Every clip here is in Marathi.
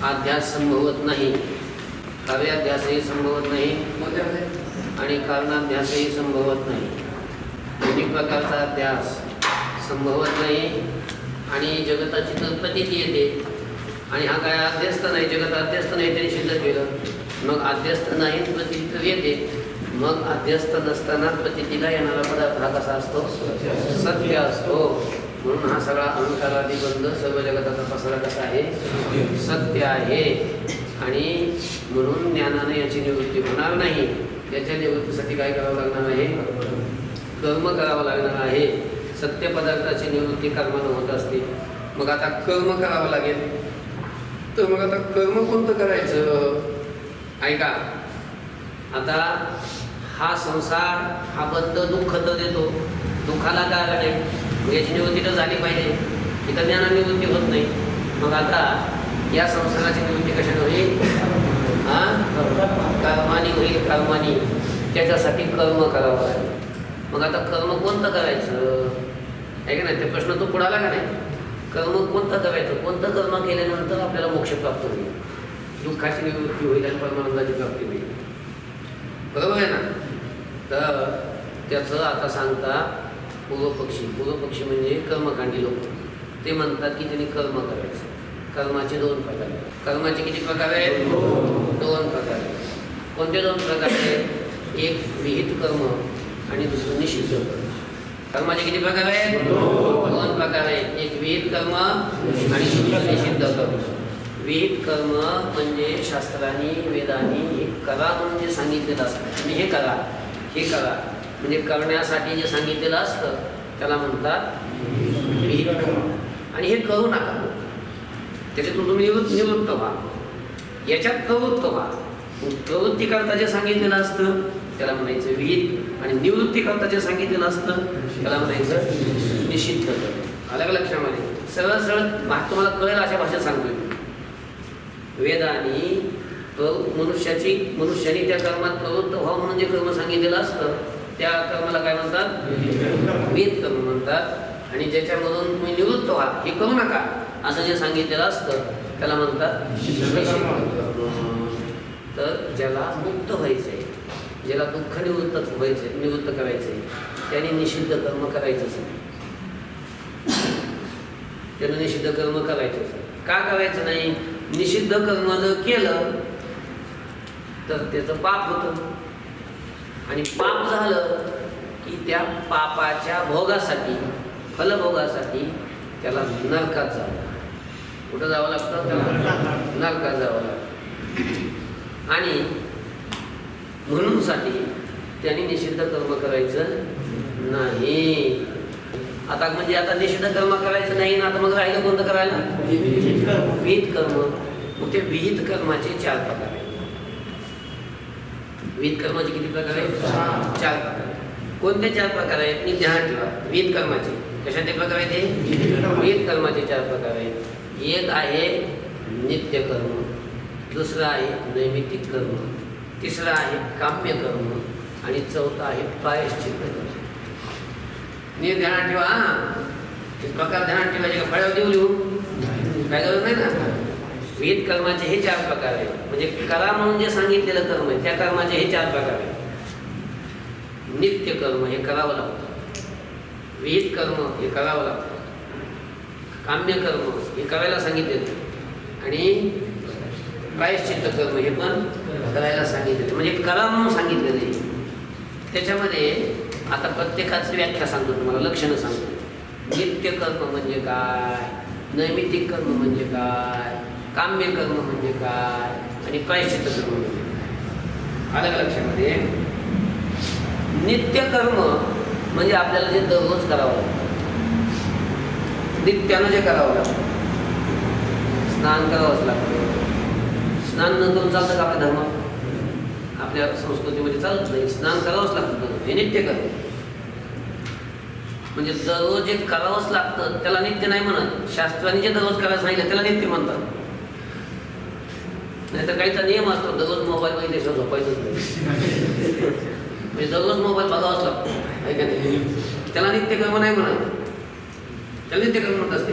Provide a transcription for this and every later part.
अध्यास संभवत नाही, कार्याध्यासही संभवत नाही आणि कारणाध्यासही संभवत नाही. दोन्ही प्रकारचा अध्यास संभवत नाही आणि जगताची तर प्रतीती येते. आणि हा काय अध्यस्त नाही, जगत अध्यस्त नाही तरी सिद्ध केलं. मग अध्यस्त नाही प्रतीती तर येते. मग अध्यस्त नसताना प्रतीतीला येणारा पदार्थ हा कसा असतो? सत्य असतो. म्हणून हा सगळा अहंकारादी बंध सर्व जगताचा पसरा कसा आहे? सत्य आहे. आणि म्हणून ज्ञानाने याची निवृत्ती होणार नाही. याच्या निवृत्तीसाठी काय करावं लागणार आहे? कर्म करावं लागणार आहे. सत्य पदार्थाची निवृत्ती कर्मानं होत असते. मग आता कर्म करावं लागेल. तर मग आता कर्म कोणतं करायचं? ऐका, आता हा संसार हा बद्ध दुःख तर देतो, दुःखाला कारण आहे. मग याची निवृत्ती तर झाली पाहिजे. इथं ज्ञाना निवृत्ती होत नाही. मग आता या संसाराची निवृत्ती कशाने होईल? कर्मानी होईल. कर्मानी. त्याच्यासाठी कर्म करावं लागेल. मग आता कर्म कोणतं करायचं आहे का नाही? ते प्रश्न तो पुढाला का नाही? कर्म कोणतं करायचं? कोणतं कर्म केल्यानंतर आपल्याला मोक्ष प्राप्त होईल, दुःखाची निवृत्ती होईल आणि परमानंदाची प्राप्ती होईल. बरोबर आहे ना? तर त्याचं आता सांगता पूर्वपक्षी. पूर्वपक्षी म्हणजे कर्मकांडी लोक. ते म्हणतात की त्यांनी कर्म करायचं. कर्माचे दोन प्रकार आहेत. कर्माचे किती प्रकार आहेत? दोन प्रकार आहेत. कोणते दोन प्रकार आहेत? एक विहित कर्म आणि दुसरं निषिद्ध कर्म. कर्माचे किती प्रकार आहेत? दोन प्रकार आहेत. एक विहित कर्म आणि दुसरं निषिद्ध कर्म. विहित कर्म म्हणजे शास्त्रांनी वेदांनी हे करा म्हणून जे सांगितलेलं असतं, तुम्ही हे करा, हे करा म्हणजे करण्यासाठी जे सांगितलेलं असतं त्याला म्हणतात विहित कर्म. आणि हे करू नका, त्याच्यातून तुम्ही निवृत्त व्हा, याच्यात प्रवृत्त व्हा. प्रवृत्ती करता जे सांगितलेलं असतं त्याला म्हणायचं विहित आणि निवृत्ती करता जे सांगितलेलं असतं त्याला म्हणायचं निषिद्ध कर्म. अलग लक्षामध्ये सरळ सरळ तुम्हाला कळेल अशा भाषेत सांगतोय. वेदांनी मनुष्याने त्या कर्मात प्रवृत्त व्हावं म्हणून जे कर्म सांगितलेलं असतं त्या कर्माला काय म्हणतात? विहित कर्म म्हणतात. आणि ज्याच्यामधून तुम्ही निवृत्त व्हा, हे करू नका असं जे सांगितलेलं असतं त्याला म्हणतात निषिद्ध कर्म. तर ज्याला मुक्त व्हायचं आहे, ज्याला दुःख निवृत्त करायचं आहे त्याने निषिद्ध कर्म करायचंच नाही. त्यानं निषिद्ध कर्म करायचंच. का करायचं नाही? निषिद्ध कर्म जर केलं तर त्याचं पाप होतं आणि पाप झालं की त्या पापाच्या भोगासाठी, फलभोगासाठी त्याला नरकात जावं. कुठं जावं लागतं? त्याला नरकात जावं लागतं. आणि म्हणूनसाठी त्यांनी निषिद्ध कर्म करायचं नाही. आता म्हणजे आता निषिद्ध कर्म करायचं नाही ना, आता मग राहिलं कोणतं करायला? विहित कर्म. मग ते विहित कर्माचे चार प्रकार आहेत. विहित कर्माचे किती प्रकार आहेत? चार प्रकार. कोणते चार प्रकार आहेत? मी ध्यान ठेवा. विहित कर्माचे कशाचे प्रकार आहेत? ते विहित कर्माचे चार प्रकार आहेत. एक आहे नित्य कर्म, दुसरं आहे नैमित्तिक कर्म, तिसरं आहे काम्य कर्म आणि चौथा आहे प्रायश्चित्त कर्म. नीट ध्यानात ठेवा. प्रकार ध्यानात ठेवायचे का? फळ्यावर देऊ लिहून काय गरज नाही ना. विहित कर्माचे हे चार प्रकार आहेत. म्हणजे करा म्हणून जे सांगितलेलं कर्म आहे त्या कर्माचे हे चार प्रकार आहेत. नित्य कर्म हे करावं लागतं, विहित कर्म हे करावं लागतं, काम्य कर्म हे करायला सांगितलेलं आणि प्रायश्चित्त कर्म हे पण करायला सांगितलेलं. म्हणजे करा म्हणून सांगितलेलं आहे. त्याच्यामध्ये आता प्रत्येकाची व्याख्या सांगतो तुम्हाला, लक्षणं सांगतो. नित्य कर्म म्हणजे काय, नैमित्तिक कर्म म्हणजे काय, काम्य कर्म म्हणजे काय आणि प्रायश्चित्त कर्म म्हणजे काय. अलग लक्षामध्ये नित्य कर्म म्हणजे आपल्याला जे दररोज करावं लागतं, नित्यानं जे करावं लागतं. स्नान करावंच लागतं. स्नान न करून चालतं का आपल्या धर्मात? आपल्या संस्कृतीमध्ये चालत नाही. स्नान करावंच लागतं. हे नित्य कर्म म्हणजे दररोज जे करावंच लागतं त्याला नित्य नाही म्हणत. शास्त्राने जे दररोज करायला सांगितलं त्याला नित्य म्हणतात. नाही तर काहीचा नियम असतो, दररोज मोबाईल मध्ये झोपायचंच नाही. म्हणजे दररोज मोबाईल बघावाच लागतो, आहे का नाही? त्याला नित्यकर्म नाही म्हणत. त्याला नित्यकर्म म्हणत असते.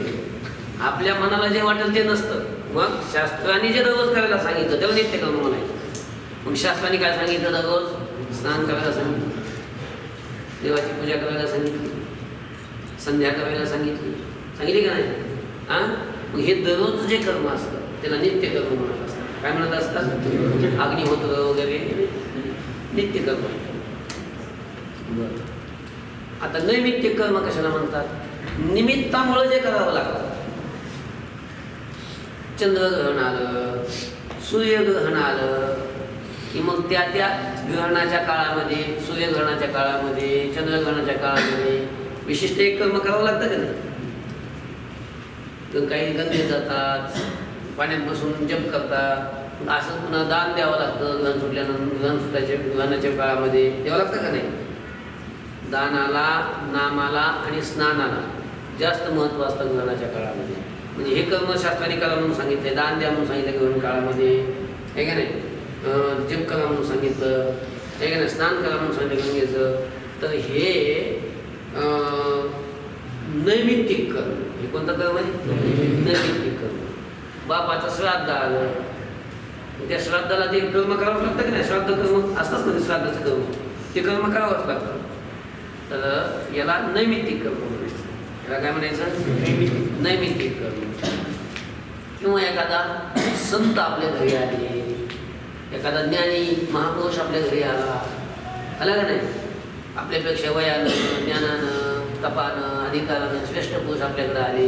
आपल्या मनाला जे वाटेल ते नसतं. मग शास्त्राने जे दररोज करायला सांगितलं तेव्हा नित्य कर्म म्हणायचं. मग शास्त्राने काय सांगितलं? दररोज स्नान करायला सांगितलं, देवाची पूजा करायला सांगितली, संध्या करायला सांगितली का नाही? हां, मग हे दररोज जे कर्म असतं त्याला नित्य कर्म म्हणत असतात. काय म्हणत असतात? अग्निहोत्र वगैरे नित्य कर्म. बरं, आता नैमित्तिक कर्म कशाला म्हणतात? निमित्तामुळे जे करावं लागतं. चंद्रग्रहण आलं, सूर्यग्रहण आलं की मग त्या ग्रहणाच्या काळामध्ये, सूर्यग्रहणाच्या काळामध्ये, चंद्रग्रहणाच्या काळामध्ये विशिष्ट एक कर्म करावं लागतं का नाही? तर काही गंगे जातात, पाण्यात बसून जप करतात, असं पुन्हा दान द्यावं लागतं. ग्रहण सुटल्यानंतर ग्रहणाच्या काळामध्ये द्यावं लागतं का नाही? दानाला, नामाला आणि स्नानाला जास्त महत्त्व असतं ग्रहणाच्या काळामध्ये. म्हणजे हे कर्म शास्त्राने करा म्हणून सांगितले, दान द्या म्हणून सांगितलं ग्रहण काळामध्ये, आहे का नाही? जप करा म्हणून सांगितलं, आहे का नाही? स्नान करा म्हणून सांगितलं गंगेचं. तर हे नैमित्तिक कर्म. हे कोणतं कर्म आहे? नैमित्तिक कर्म. बापाचं श्राद्ध आलं, त्या श्राद्धाला ते कर्म करावंच लागतं की नाही? श्राद्ध कर्म असतंच ना, श्राद्धाचं कर्म ते कर्म करावंच लागतं. तर याला नैमित्तिक कर्म म्हणायचं. याला काय म्हणायचं? नैमित्तिक कर्म. किंवा एखादा संत आपल्या घरी आले, एखादा ज्ञानी महापुरुष आपल्या घरी आला का नाही? आपल्यापेक्षा वयानं, ज्ञानानं, तपानं, अधिकारानं श्रेष्ठ पुरुष आपल्याकडे आले,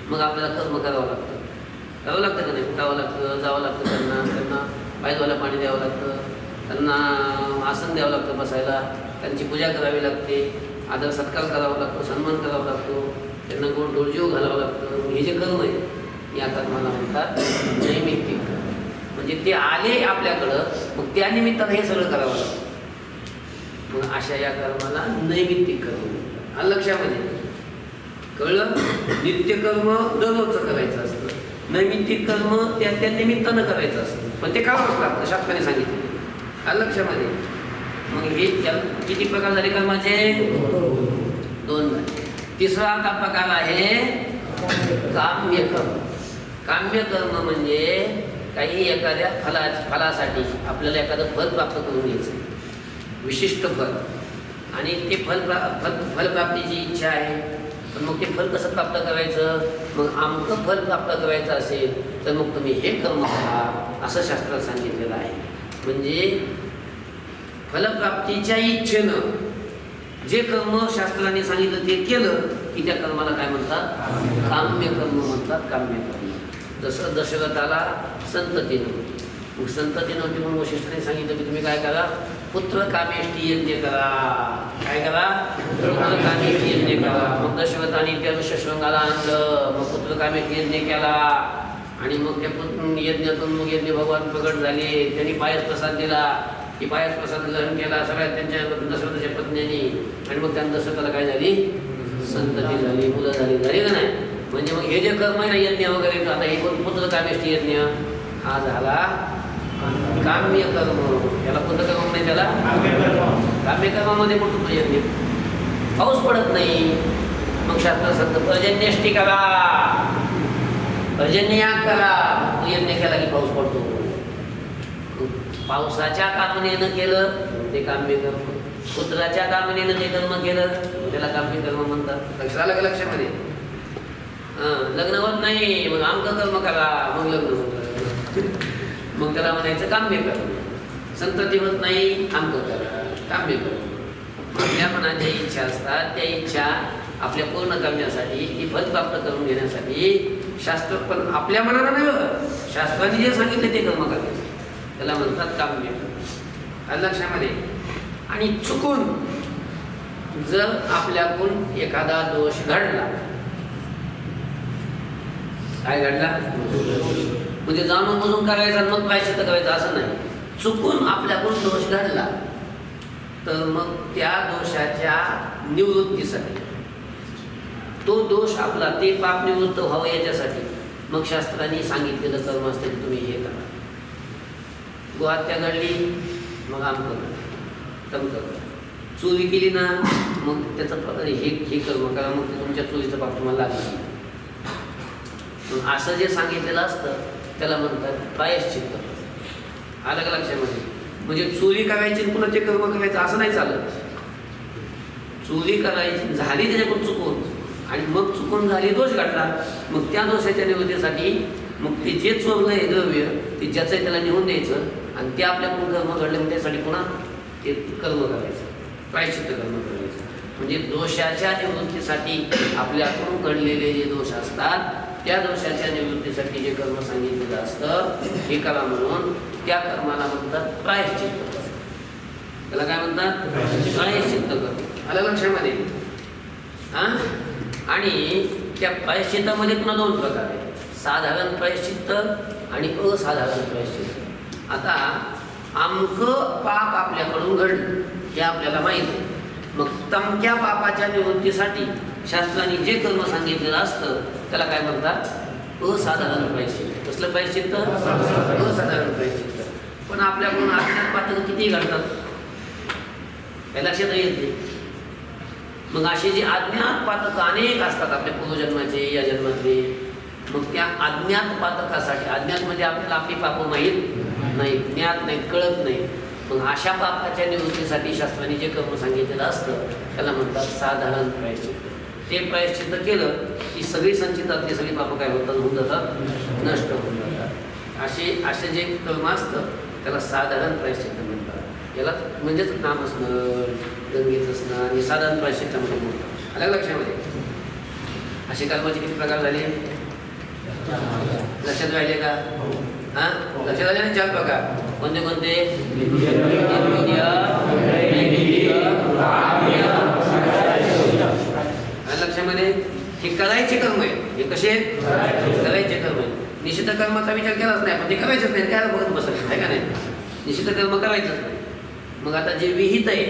मग आपल्याला कर्म करावं लागतं. करावं लागतं का नाही? उठावं लागतं, जावं लागतं, त्यांना पायधुवायला पाणी द्यावं लागतं, त्यांना आसन द्यावं लागतं बसायला, त्यांची पूजा करावी लागते, आदर सत्कार करावा लागतो, सन्मान करावा लागतो, त्यांना गोड डोलजीव घालावं लागतं. हे जे कर्म आहे या कर्माला म्हणतात नैमित्तिक. म्हणजे ते आले आपल्याकडं, मग त्या निमित्तानं हे सगळं करावं लागतं. मग अशा या कर्माला नैमित्तिक कर्म म्हणतात. लक्षामध्ये कळलं? नित्यकर्म दररोजचं करायचं असतं, नैमित्तिक कर्म त्या निमित्तानं करायचं असतं, पण ते करावंच लागतं, शास्त्राने सांगितलं. लक्षामध्ये मग हे किती प्रकार झाले कर्माचे? 2 झाले. तिसरा आता प्रकार आहे काम्य कर्म. काम्य कर्म म्हणजे काही एखाद्या फलासाठी आपल्याला एखादं फल प्राप्त करून घ्यायचं, विशिष्ट फल, आणि ते फलप्राप्तीची इच्छा आहे. पण मग ते फल कसं प्राप्त करायचं? मग आमचं फल प्राप्त करायचं असेल तर मग तुम्ही हे कर्म करा, असं शास्त्रात सांगितलेलं आहे. म्हणजे फलप्राप्तीच्या इच्छेनं जे कर्म शास्त्राने सांगितलं ते केलं की त्या कर्माला काय म्हणतात? काम्य कर्म म्हणतात. काम्य कर्म. जसं दशरथाला संतती नव्हती, मग संतती नव्हती म्हणून वशिष्ठाने सांगितलं की तुम्ही काय करा? पुत्र कामेष्टी यज्ञ करा. काय करा? पुत्र कामेष्टी यज्ञ करा. मग दशरथाने त्या ऋष्यशृंगाला आणलं, मग पुत्र कामेष्टी यज्ञ केला, आणि मग त्या यज्ञातून मग यज्ञ भगवान प्रगट झाले. त्यांनी पायस प्रसाद दिला, की पायस प्रसाद ग्रहण केला सगळ्यात त्यांच्या दशरथाच्या पत्नीने, आणि मग त्यांना दशरथाला काय झाली? संतती झाली, मुलं झाली का नाही? म्हणजे मग हे जे कर्म आहे ना, यज्ञ वगैरे, आता हे कोण? पुत्र कामेष्टी यज्ञ हा झाला काम्य कर्म. याला कोणतं कर्म नाही? त्याला काम्य कर्मामध्ये कुठं यज्ञ? पाऊस पडत नाही, मग शास्त्र सांगतं पर्जन्यष्टी करा, पर्जन्ययाग करा. यज्ञ केला की पाऊस पडतो. पावसाच्या कामनेनं केलं ते काम्य कर्म, पुत्राच्या कामनेनं ते कर्म केलं त्याला काम्य कर्म म्हणतात. लक्षात आलं का? लक्षामध्ये लग्न होत नाही, मग आमचं कर्म करा, मग लग्न होतं, मग त्याला म्हणायचं काम्य कर्म. संतती होत नाही, आमचं करा, काम्य कर्म. आपल्या मनाच्या इच्छा असतात, त्या इच्छा आपल्या पूर्ण करण्यासाठी, ती फल प्राप्त करून घेण्यासाठी शास्त्र, पण आपल्या मनाला नाही, शास्त्राने जे सांगितले ते कर्म करायचं, त्याला म्हणतात काम्य कर्म. लक्षामध्ये. आणि चुकून जर आपल्याकडून एखादा दोष घडला, काय घडला? म्हणजे जाणून बुजून करायचा मग प्रायश्चित्त करायचं असं नाही. चुकून आपल्याकडून दोष घडला तर मग त्या दोषाच्या निवृत्तीसाठी, तो दोष आपला, ते पाप निवृत्त व्हावं याच्यासाठी मग शास्त्राने सांगितलेलं कर्म असते की तुम्ही हे करा. गोहत्या घडली, मग तम करा. चोरी केली ना, मग त्याचं हे कर्म करा, मग ते तुमच्या चोरीचं पाप तुम्हाला लागलं. असं जे सांगितलेलं असतं त्याला म्हणतात प्रायश्चित्त. आलं का लक्षामध्ये? म्हणजे चोरी करायची पुन्हा ते कर्म करायचं असं नाही चालत. चोरी करायची झाली त्याच्याकडून चुकून, आणि मग चुकून झाली, दोष घडला, मग त्या दोषाच्या निवृत्तीसाठी मग ते जे चोरलं आहे द्रव्य ते ज्याचं त्याला नेऊन द्यायचं, आणि ते आपल्याकडून कर्म घडले मग त्यासाठी पुन्हा ते कर्म करायचं, प्रायश्चित्त कर्म करायचं. म्हणजे दोषाच्या निवृत्तीसाठी आपल्याकडून घडलेले जे दोष असतात त्या दोषाच्या निवृत्तीसाठी जे कर्म सांगितलेलं असतं हे करा म्हणून त्या कर्माला म्हणतात प्रायश्चित्त. त्याला काय म्हणतात? प्रायश्चित्त कर्म. आलं लक्षामध्ये? हां. आणि त्या प्रायश्चित्तामध्ये पुन्हा दोन प्रकार आहेत, साधारण प्रायश्चित्त आणि असाधारण प्रायश्चित्त. आता आमकं पाप आपल्याकडून घडलं हे आपल्याला माहीत आहे, मग तमक्या पापाच्या निवृत्तीसाठी शास्त्राने जे कर्म सांगितलेलं असतं त्याला काय म्हणतात? असाधारण प्रायश्चित्त. कसलं प्रायश्चित्त? असाधारण प्रायश्चित्त. पण आपल्याकडून अज्ञात पातक किती घडतात हे लक्षात येत नाही. मग असे जे अज्ञात पातक अनेक असतात आपल्या पूर्वजन्माचे, या जन्मातले, मग त्या अज्ञात पातकासाठी, अज्ञात म्हणजे आपल्याला आपली पापं माहीत नाही, ज्ञात नाही, कळत नाही, मग अशा पापाच्या निवृत्तीसाठी शास्त्राने जे कर्म सांगितलेलं असतं त्याला म्हणतात साधारण प्रायश्चित्त. ते प्रायश्चित्त केलं की सगळी संचितातली सगळी पापं काय होतात? होऊन जातात, नष्ट होऊन जातात. असे जे कर्म असतं त्याला साधारण प्रायश्चित्त म्हणतात. याला म्हणजेच नामस्मरण, गंगेचं स्नान हे साधारण प्रायश्चित्तामध्ये म्हणतात. आलं लक्षामध्ये? असे कर्माचे किती प्रकार झाले लक्षात राहिले का? हां, लक्षात आले ना? 4 प्रकार. कोणते कोणते? लक्षामध्ये? हे करायचे कर्म आहे. हे कसे करायचे कर्म आहे. निषिद्ध कर्माचा विचार केलाच नाही, पण ते करायचंच नाही, काय बघत बसायचं आहे का नाही? निषिद्ध कर्म करायचंच नाही. मग आता जे विहित आहे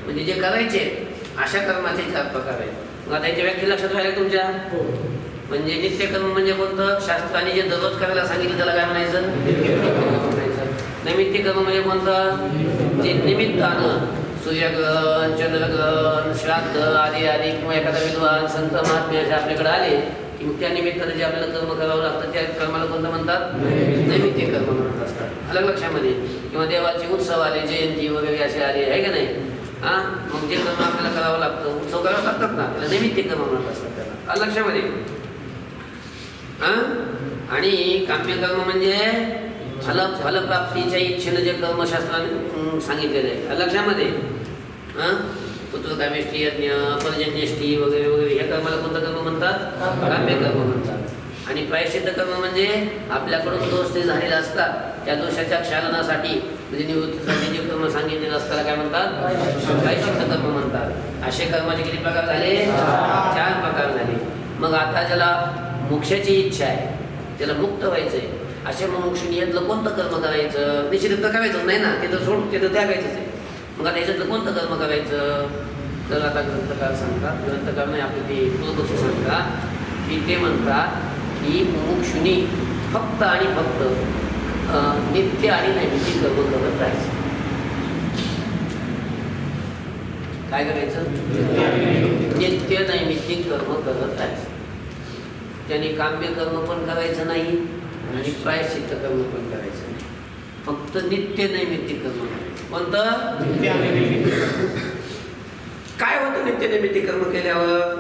म्हणजे जे करायचे अशा कर्माचे 4 प्रकार आहेत. मग आता याच्या व्याख्या लक्षात राहिल्या तुमच्या? म्हणजे नित्यकर्म म्हणजे कोणतं? शास्त्राने जे दररोज करायला सांगितलं त्याला काय म्हणायचं? म्हणायचं. नैमित्तिकर्म म्हणजे कोणतं? जे निमित्तानं सूर्यग्रहण, चंद्रग्रहण, श्राद्ध आदी आदी किंवा एखादा विद्वान संत महात्मे असे आपल्याकडे आले की मग त्या निमित्तानं जे आपल्याला कर्म करावं लागतं त्या कर्माला कोणतं म्हणतात? नैमित्तिक कर्म म्हणत असतात. अलग लक्षामध्ये? किंवा देवाचे उत्सव आले, जयंती वगैरे असे आले आहे का नाही? हां, मग जे कर्म आपल्याला करावं लागतं, उत्सव करावं लागतात ना, त्याला नैमित्तिक कर्म म्हणत असतात. त्याला अलग लक्षामध्ये? हां. आणि काम्यकर्म म्हणजे फलप्राप्तीच्या इच्छेनं जे कर्मशास्त्राने सांगितलेलं आहे. लक्षामध्ये? हां, पुत्रकामेष्टी, यज्ञ, पर्जन्यष्टी वगैरे वगैरे ह्या कर्माला कोणतं कर्म म्हणतात? काम्यकर्म म्हणतात. आणि प्रायश्चित्त कर्म म्हणजे आपल्याकडून दोष जे झालेले असतात त्या दोषाच्या क्षालनासाठी म्हणजे निवृत्तीसाठी जे कर्म सांगितलेलं असताना काय म्हणतात? प्रायश्चित्त कर्म म्हणतात. असे कर्माचे किती प्रकार झाले? 4 प्रकार झाले. मग आता ज्याला मोक्षाची इच्छा आहे, त्याला मुक्त व्हायचं आहे, असे मुमुक्षुनी यातलं कोणतं कर्म करायचं? निश्चित तर करायचंच नाही ना, ते तर सोड, ते तर त्यागायचंच आहे. मग आता याच्यातलं कोणतं कर्म करायचं? तर आता ग्रंथकार सांगतात, ग्रंथकार नाही आपले ते पूर्वपक्षी सांगतात की ते म्हणतात की मुमुक्षुनी फक्त आणि फक्त नित्य आणि नैमित्तिक कर्म करत राहायचं. काय करायचं? नित्य नैमित्तिक कर्म करत राहायचं. त्याने काम्य कर्म पण करायचं नाही आणि प्रायश्चित्त कर्म पण करायचं नाही, फक्त नित्य नैमित्तिक कर्म करायचं. कोणतं? काय होतं नित्य नैमित्तिक कर्म केल्यावर?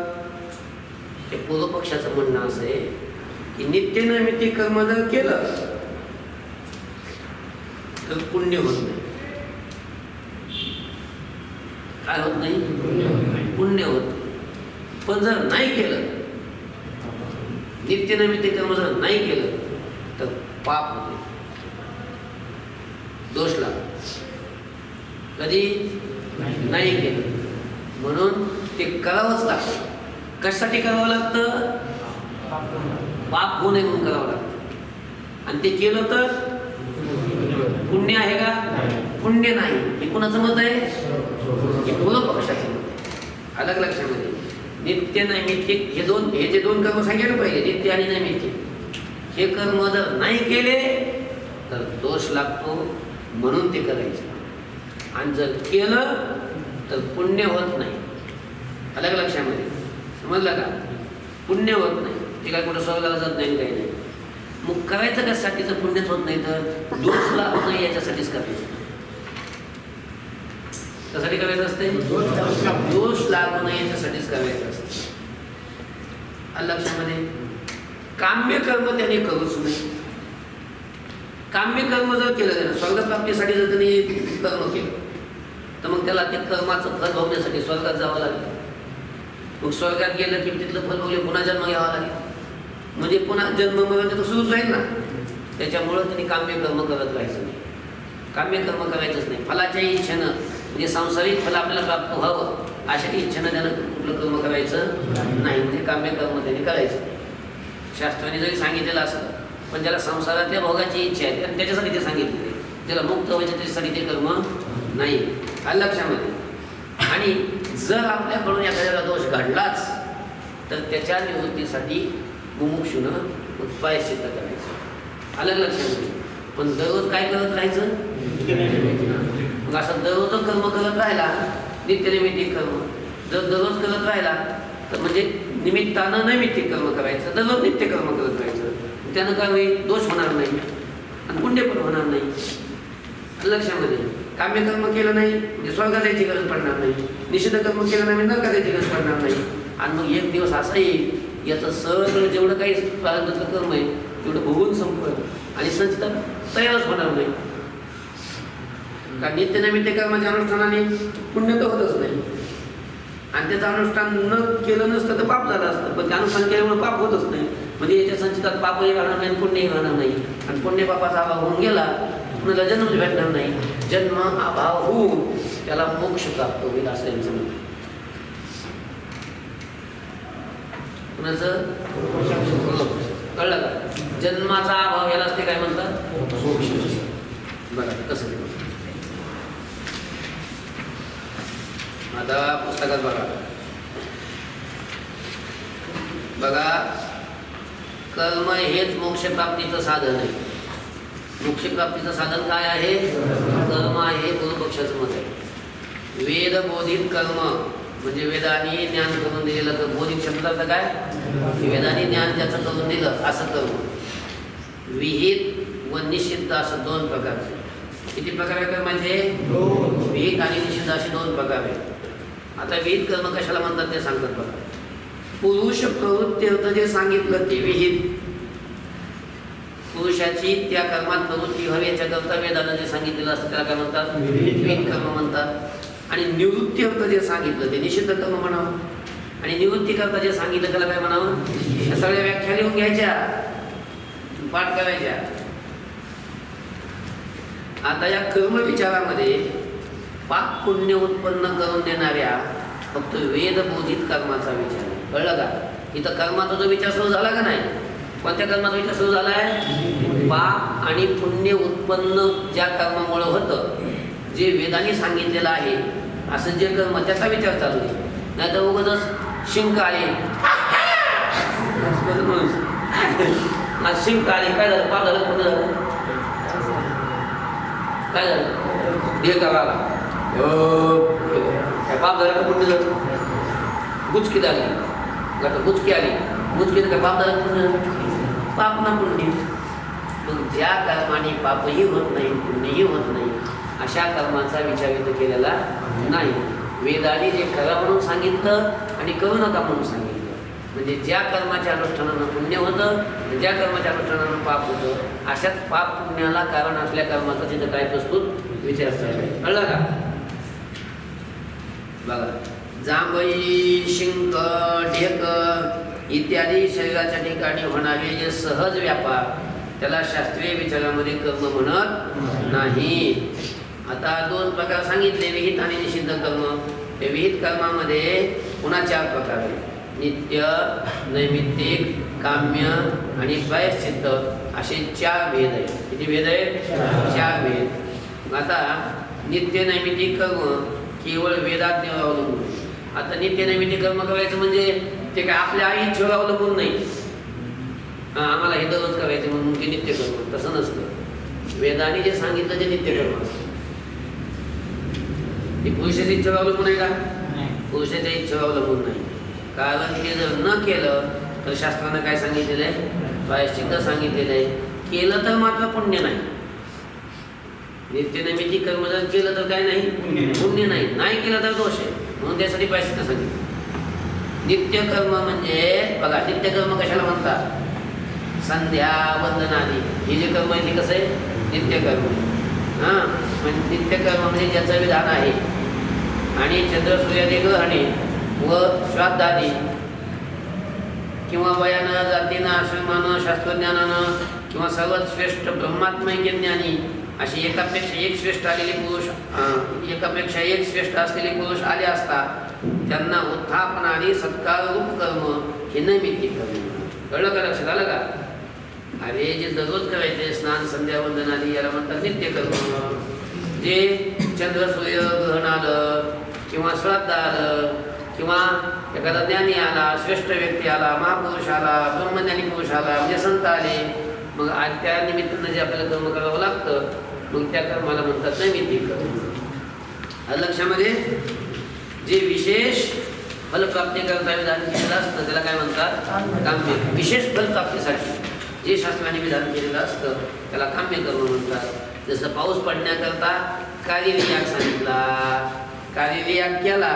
ते पूर्वपक्षाचं म्हणणं असं आहे की नित्य नैमित्तिक कर्म जर केलं तर पुण्य होत नाही. काय होत नाही? पुण्य होत नाही. पण जर नाही केलं, नित्य नैमित्तिक कर्म जर नाही केलं तर पाप होते, दोष लागतो. कधी नाही केलं म्हणून ते करावंच लागतं. कशासाठी करावं लागतं? पाप होऊ नये म्हणून करावं लागतं. आणि ते केलं तर पुण्य आहे का? पुण्य नाही. हे कुणाचं मत आहे? हे पूर्वपक्षाचं मत आहे. अलग लक्षामध्ये? नित्य नैमित्तिक हे जे 2 कर्म सांगितले पहिले, नित्य आणि नैमित्तिक, हे कर्म जर नाही केले तर दोष लागतो म्हणून ते करायचे, आणि जर केलं तर पुण्य होत नाही. अलग लक्षामध्ये? समजलं का? पुण्य होत नाही. ते काय कुठं स्वर्गाला जात नाही, काही नाही. मग करायचं कशासाठी जर पुण्यच होत नाही तर दोष लागू नाही याच्यासाठीच करायचं. त्यासाठी करायचं असते दोष लागू नये याच्यासाठीच करायचं असते. लक्षामध्ये काम्य कर्म त्याने करूच नाही. काम्य कर्म जर केलं त्यानं स्वर्गप्राप्तीसाठी जर त्यांनी कर्म केलं तर मग त्याला ते कर्माचं फल भोगण्यासाठी स्वर्गात जावं लागेल. मग स्वर्गात गेलं की तिथलं फल भोगले पुन्हा जन्म घ्यावा लागेल. म्हणजे पुन्हा जन्म मग तर सुरूच राहील ना. त्याच्यामुळं त्यांनी काम्य कर्म करत राहायचं नाही. काम्य कर्म करायचंच नाही. फलाच्याही इच्छेनं म्हणजे सांसारिक फल आपल्याला प्राप्त व्हावं अशा इच्छेनं त्यानं कुठलं कर्म करायचं नाही. म्हणजे काम्य कर्म त्यांनी करायचं. शास्त्राने जरी सांगितलेलं असं पण ज्याला संसारातल्या भोगाची इच्छा आहे आणि त्याच्यासाठी ते सांगितले. ज्याला मुक्त व्हायचं त्याच्यासाठी ते कर्म नाही. लक्षामध्ये. आणि जर आपल्याकडून एखाद्याला दोष घडलाच तर त्याच्या निवृत्तीसाठी मुमुक्षूनं प्रायश्चित्त करायचं. आलं लक्षामध्ये. पण दररोज काय करत राहायचं. मग असं दररोज कर्म करत राहिला नित्यनैमित्तिक कर्म जर दररोज करत राहिला तर म्हणजे निमित्तानं नैमित्तिक कर्म करायचं. दररोज नित्य कर्म करत राहायचं. त्यानं काय होईल दोष होणार नाही आणि पुण्य पण होणार नाही. लक्षामध्ये. काम्य कर्म केलं नाही म्हणजे स्वर्गात जायची गरज पडणार नाही. निषिद्ध कर्म केलं नाही म्हणजे नरकात जायची गरज पडणार नाही. आणि मग एक दिवस असा येईल याचं सगळं जेवढं काही प्रारब्धातलं कर्म आहे तेवढं भोगून संपत आणि संचितात तयारच होणार नाही. कारण नित्यनैमित्तिक कर्माच्या अनुष्ठानाने पुण्य तर होतच नाही आणि त्याचं अनुष्ठान न केलं नसतं तर पाप झालं असतं. पण ते अनुष्ठान केल्यामुळे पाप होतच नाही. म्हणजे याच्या संचितात पापही राहणार नाही पुण्यही राहणार नाही. आणि पुण्य पापाचा अभाव होऊन गेला कुणाला जन्मच भेटणार नाही. जन्म अभाव होऊन त्याला मोक्ष प्राप्त होईल असं यांचं म्हणणं. कुणाचं कळलं का. जन्माचा अभाव यालाच ते काय म्हणतात मोक्ष. बघा कसं आता पुस्तकात बघा कर्म हेच मोक्षप्राप्तीचं साधन आहे. मोक्षप्राप्तीचं साधन काय आहे. कर्म आहे. पूर्वपक्षाचं मत आहे. वेद बोधित कर्म म्हणजे वेदाने ज्ञान करून दिलेलं तर बोधित शब्दार्थ काय वेदाने ज्ञान ज्याचं करून दिलं असं कर्म. विहित व निषिद्ध असं दोन प्रकारचे. किती प्रकार आहे कर्माचे. विहित आणि निषिद्ध असे दोन प्रकार आहेत. आता विहित कर्म कशाला म्हणतात ते सांगतात बघा. पुरुष प्रवृत्ती अर्थ जे सांगितलं ते विहित. पुरुषाची त्या कर्मात प्रवृत्ती व्हावी याच्याकरता वेदानं जे सांगितलेलं असतं त्याला काय म्हणतात विहित कर्म म्हणतात. आणि निवृत्ती अर्थ जे सांगितलं ते निषिद्ध कर्म म्हणावं. आणि निवृत्ती करता जे सांगितलं त्याला काय म्हणावं. या सगळ्या व्याख्या लिहून घ्यायच्या पाठ करायच्या. आता या कर्म विचारामध्ये पाप पुण्य उत्पन्न करून देणाऱ्या फक्त वेद बोधित कर्माचा विचार आहे. कळलं का. इथं कर्माचा जो विचार सुरू झाला का नाही. कोणत्या कर्माचा विचार सुरू झाला आहे. पाप आणि पुण्य उत्पन्न ज्या कर्मामुळे होतं जे वेदाने सांगितलेलं आहे असं जे कर्म त्याचा विचार चालू आहे. नाही तर उगाच शिंक आली शिंक आली काय झालं पाप झालं पुण्य झालं काय झालं देह कराला काय पाप झालं का पुण्य झालं. गुचकी लागली गुचकी आली गुचकीनं काय पाप झालं पुण्य पाप ना पुण्य. मग ज्या कर्माने पापही होत नाही पुण्यही होत नाही अशा कर्माचा विचार इथं केलेला नाही. वेदाने जे करा म्हणून सांगितलं आणि करू नका म्हणून सांगितलं. म्हणजे ज्या कर्माच्या अनुष्ठानानं पुण्य होतं ज्या कर्माच्या अनुष्ठानानं पाप होतं अशाच पाप पुण्याला कारण असल्या कर्माचा तिथं काय प्रस्तुत विचार चालला. कळलं का. बघा जांभई शिंक ढेक इत्यादी शरीराच्या ठिकाणी होणारे जे सहज व्यापार त्याला शास्त्रीय विचारामध्ये कर्म म्हणत नाही. आता दोन प्रकार सांगितले विहित आणि निषिद्ध कर्म. ते विहित कर्मामध्ये पुन्हा चार प्रकार आहेत. नित्य नैमित्तिक काम्य आणि प्रायश्चित्त असे चार भेद आहेत. किती भेद आहेत चार भेद. आता नित्य नैमित्तिक कर्म केवळ वेदाज्ञेवर अवलंबून. आता नित्य नैमित्तिक कर्म करायचं म्हणजे ते काय आपल्या आई इच्छेवर अवलंबून नाही. आम्हाला हे दररोज करायचं म्हणून ते नित्य कर्म तसं नसतं. वेदाने जे सांगितलं ते नित्य कर्म असतं. ते पुरुषाच्या इच्छेवर अवलंबून आहे का पुरुषाच्या इच्छेवर अवलंबून नाही. कारण ते जर न केलं तर शास्त्रानं काय सांगितलेलं आहे प्रायश्चित्त सांगितलेलं आहे. केलं तर मात्र पुण्य नाही. नित्यनैमित्तिक कर्म जर केलं तर काय नाही, पुण्य नाही. नाही केलं तर दोष आहे. म्हणून त्यासाठी प्रायश्चित्त सांगितलं. नित्यकर्म म्हणजे बघा, नित्यकर्म कशाला म्हणतात? संध्या वंदनादी हे जे कर्म आहे ते कसं आहे? नित्यकर्म. हां, म्हणजे नित्यकर्म म्हणजे ज्याचं विधान आहे. आणि चंद्र सूर्यादी ग्रहणे व श्राद्धादी किंवा वयानं, जातीनं, आश्रमानं, शास्त्रज्ञानानं किंवा सर्वात श्रेष्ठ ब्रह्मात्मैक्य ज्ञानी अशी एकापेक्षा एक श्रेष्ठ आलेले पुरुष, एकापेक्षा एक श्रेष्ठ असलेले पुरुष आले असता त्यांना उत्थापन आणि सत्कार रूप कर्म हे नैमित्तिक कर्म. कळलं का? लक्षात आलं का? अरे जे दररोज करायचे स्नान संध्या वंदन आदी याला म्हणतात नित्यकर्म. जे चंद्र सूर्य ग्रहण आलं किंवा श्राद्ध आलं किंवा एखादा ज्ञानी आला, श्रेष्ठ व्यक्ती आला, महापुरुष आला, ब्रह्मज्ञानी पुरुष आला, म्हणजे संत आले, मग आज त्या निमित्तानं जे आपल्याला कर्म करावं लागतं, मग त्या कर्माला म्हणतात नैमित्तिक कर्म. लक्षामध्ये जे विशेष फलप्राप्तीकरता विधान केलेलं असतं त्याला काय म्हणतात? काम्य. विशेष फलप्राप्तीसाठी जे शास्त्राने विधान केलेलं असतं त्याला काम्य कर्म म्हणतात. जसं पाऊस पडण्याकरता कालिली याग सांगितला. कालिली याग केला,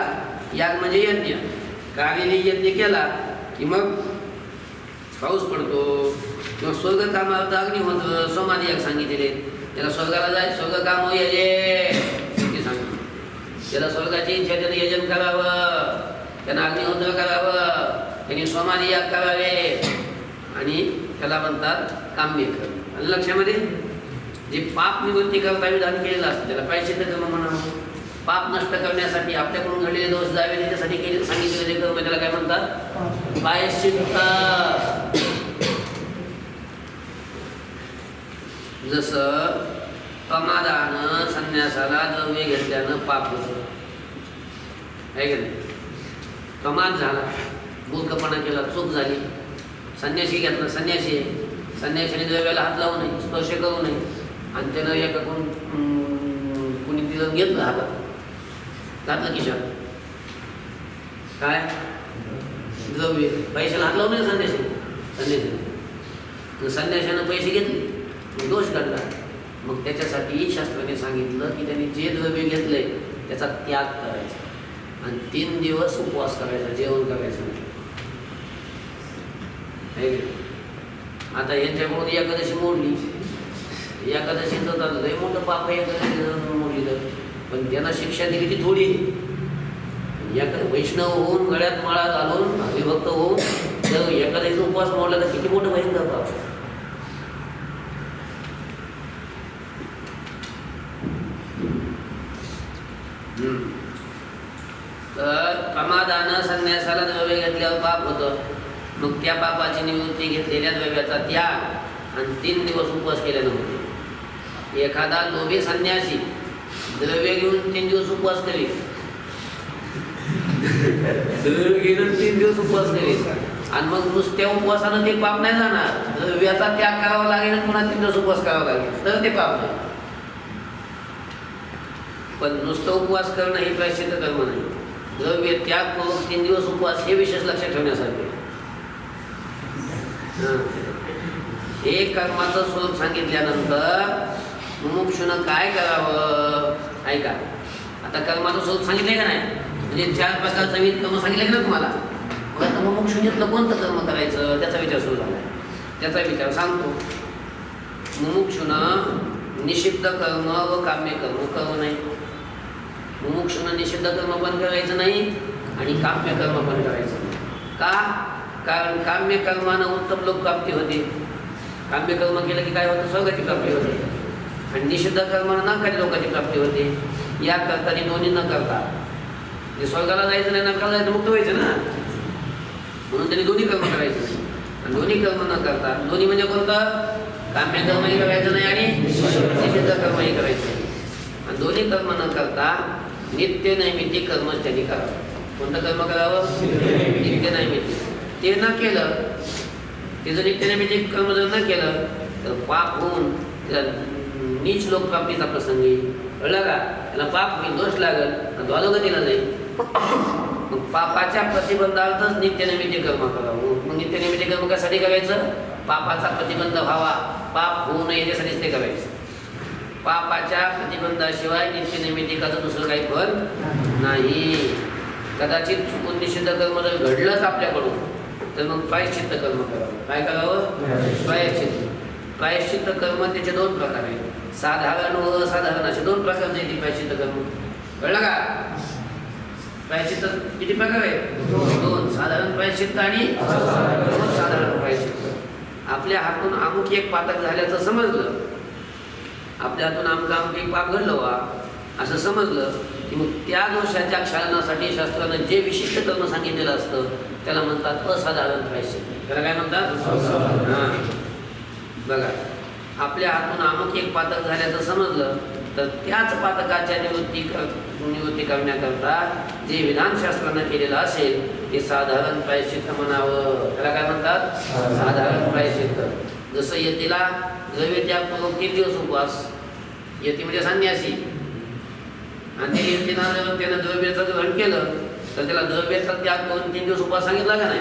याग म्हणजे यज्ञ. कालिली यज्ञ केला की मग पाऊस पडतो. किंवा स्वर्ग कामार्थ अग्निहोत्र सोमादी याग सांगितलेले. त्याला स्वर्गाला जाय, स्वर्ग काम यजे सांगितलं. त्याला स्वर्गाची इच्छा त्याने यजन करावं, त्यानं अग्निहोत्र करावं, त्यांनी सोमादी याग करावे आणि त्याला म्हणतात काम्य कर्म. लक्षामध्ये जे पाप निवृत्ती करता विधान केलेलं असतं त्याला प्रायश्चित्त कर्म म्हणावं. पाप नष्ट करण्यासाठी, आपल्याकडून घडलेले दोष जावे त्याच्यासाठी केले सांगितलेले जे कर्म त्याला काय म्हणतात? प्रायश्चित्त. जसं प्रमादानं संन्यासाला द्रव्य घेतल्यानं पाप होतं, आहे की नाही? प्रमाद झाला, मूर्खपणा केला, चूक झाली, संन्यासी घेतला, संन्यासी आहे, संन्यासीने द्रव्याला हात लावू नये, स्पर्श करू नये, आणि त्यानं एकाकडून कुणी तिला घेतलं हातात, घातलं खिशात, काय द्रव्य, पैशाला हात लावू नये संन्यासी. संन्याशानं पैसे घेतले, दोष काढला. मग त्याच्यासाठी शास्त्राने सांगितलं की त्यांनी जे द्रव्य घेतलंय त्याचा त्याग करायचा आणि 3 दिवस उपवास करायचा, जेवण करायचं नाही. आता यांच्याकडून एकादशी मोडली, एकादशीचं तर लय मोठं पाप आहे एकादशी मोडली तर, पण त्यांना शिक्षा दिली ती थोडी. वैष्णव होऊन गळ्यात माळा घालून हरिभक्त होऊन जर एकादशीचा उपवास मोडला तर किती मोठं भयंकर पाप. तर प्रमादानं संन्यासाला द्रव्य घेतल्यावर पाप होतं. मग त्या पापाची निवृत्ती घेतलेल्या द्रव्याचा त्याग आणि 3 दिवस उपवास केल्यानं होते. एखादा लोभी संन्यासी द्रव्य घेऊन 3 दिवस उपवास करेल, द्रव्य घेऊन 3 दिवस उपवास करेल आणि मग नुसत्या उपवासानं ते पाप नाही जाणार, द्रव्याचा त्याग करावा लागेल आणि पुन्हा 3 दिवस उपवास करावा लागेल तर ते पाप नाही. पण नुसतं उपवास करणं हे प्रायश्चित्त कर्म नाही. द्रव्य त्याग करून 3 दिवस उपवास हे विशेष लक्षात ठेवण्यासारखे. हे कर्माचं स्वरूप सांगितल्यानंतर मुमुक्षुनं काय करावं? ऐका, आता कर्माचं स्वरूप सांगितलंय का नाही, म्हणजे 4 प्रकारचं विविध कर्म सांगितलं का ना तुम्हाला. मग आता मुमुक्षुनीतलं कोणतं कर्म करायचं त्याचा विचार सुरू झाला. त्याचा विचार सांगतो. मुमुक्षुनं निषिद्ध कर्म व काम्य कर्म करू नये. मुमुक्षुनं निषिद्ध कर्म पण करायचं नाही आणि काम्य कर्म पण करायचं नाही. का? कारण काम्य कर्मानं उत्तम लोक प्राप्ती होते. काम्य कर्म केलं की काय होतं? स्वर्गाची प्राप्ती होते. आणि निषिद्ध कर्मानं नरकाची लोकांची प्राप्ती होते. या करता दोन्ही न करता, जे स्वर्गाला जायचं नाही नरकाला जायचं मुक्त व्हायचं ना, म्हणून त्यांनी दोन्ही कर्म करायचं नाही. आणि दोन्ही कर्म न करता, दोन्ही म्हणजे कोणतं? काम्य कर्मही करायचं नाही आणि निषिद्ध कर्मही करायचं नाही. आणि दोन्ही कर्म न करता नित्य नैमित्तिक कर्मच त्यांनी करावं. कोणतं कर्म करावं? नित्य नैमित्तिक. ते न केलं, ते जर नित्य नैमित्तिक कर्म जर न केलं तर पाप होऊन त्याला नीच लोकप्राप्तीचा प्रसंग येईल. कळलं का? त्याला पाप होईल, दोष लागल, द्वादगतीला जाईल. मग पापाच्या प्रतिबंधार्थच नित्य नैमित्तिक कर्म करावं. मग नित्य नैमित्तिक कर्म कशासाठी करायचं? पापाचा प्रतिबंध व्हावा, पाप होऊ नये याच्यासाठीच ते करायचं. पापाच्या प्रतिबंधाशिवाय नित्यनैमित्तिकाचं दुसरं काही फल नाही. कदाचित चुकून निषिद्ध कर्म जर घडलंच आपल्याकडून तर मग प्रायश्चित्त कर्म करावं. काय करावं? प्रायश्चित्त. प्रायश्चित्त कर्म त्याचे दोन प्रकार आहेत, साधारण व असाधारण असे दोन प्रकार नाही. प्रायश्चित्त कर्म कळलं का? प्रायश्चित्त किती प्रकार आहेत? दोन. साधारण प्रायश्चित्त आणि साधारण प्रायश्चित्त. आपल्या हातून अमुक एक पातक झाल्याचं समजलं, आपल्या हातून अमुक एक पाप घडलं वा असं समजलं की मग त्या दोषाच्या क्षालनासाठी शास्त्रानं जे विशिष्ट कर्म सांगितलेलं असतं त्याला म्हणतात असाधारण प्रायश्चित्त. त्याला काय म्हणतात? हां, बघा, आपल्या हातून अमुक एक पातक झाल्याचं समजलं तर त्याच पातकाच्या निवृत्ती करण्याकरता जे विधानशास्त्रानं केलेलं असेल ते साधारण प्रायश्चित्त म्हणावं. त्याला काय म्हणतात? साधारण प्रायश्चित्त. जसं यतीला द्रव्य त्याग करून 3 दिवस उपवास, यती म्हणजे संन्यासी, आणि ते यतीनं त्यानं द्रव्याचं ग्रहण केलं तर त्याला द्रव्याचा त्याग करून 3 दिवस उपवास सांगितला का नाही?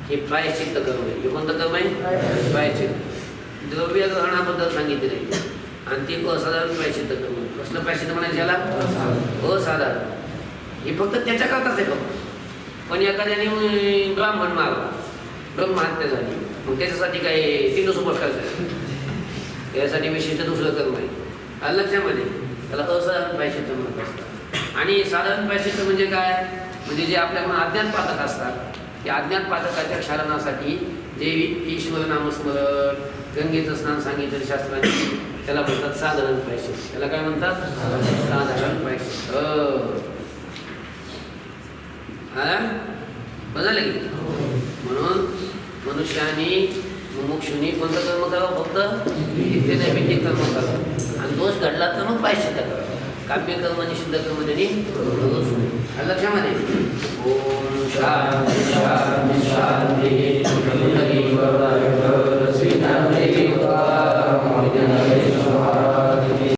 हे प्रायश्चित्त कर्म आहे. हे कोणतं कर्म आहे? प्रायश्चित्त. द्रव्य ग्रहणाबद्दल सांगितले आणि ते असाधारण प्रायश्चित्त कर्म. कसलं प्रायश्चित्त म्हणायचं याला? असाधारण. हे फक्त त्याच्याकरताच आहे फक्त. पण एखाद्याने ब्राह्मण मारला, ब्रह्महत्या झाली, मग त्याच्यासाठी काय 3 दिवस उपवास करायचा? त्यासाठी विशिष्ट दुसरं कर्म आहे. आलं लक्षामध्ये? त्याला असाधारण प्रायश्चित्त म्हणत असतात. आणि साधारण प्रायश्चित्त म्हणजे काय? म्हणजे जे आपल्याकडून अज्ञात पातक असतात त्या अज्ञात पातकाच्या क्षालनासाठी जे ईश्वर नामस्मरण, गंगेचं स्नान सांगितलं शास्त्राने, त्याला म्हणतात साधारण प्रायश्चित्त. त्याला काय म्हणतात? साधारण प्रायश्चित्त. बघायला की म्हणून मनुष्याने मुमुक्षुनी कोणतं कर्म करावं? फक्त नित्यनैमित्तिक कर्म करावं. आणि दोष घडला तर मग प्रायश्चित्त करावं. काम्य कर्म निषिद्ध कर्म त्यांनी लक्षामध्ये. ओम शांती शांती शांती.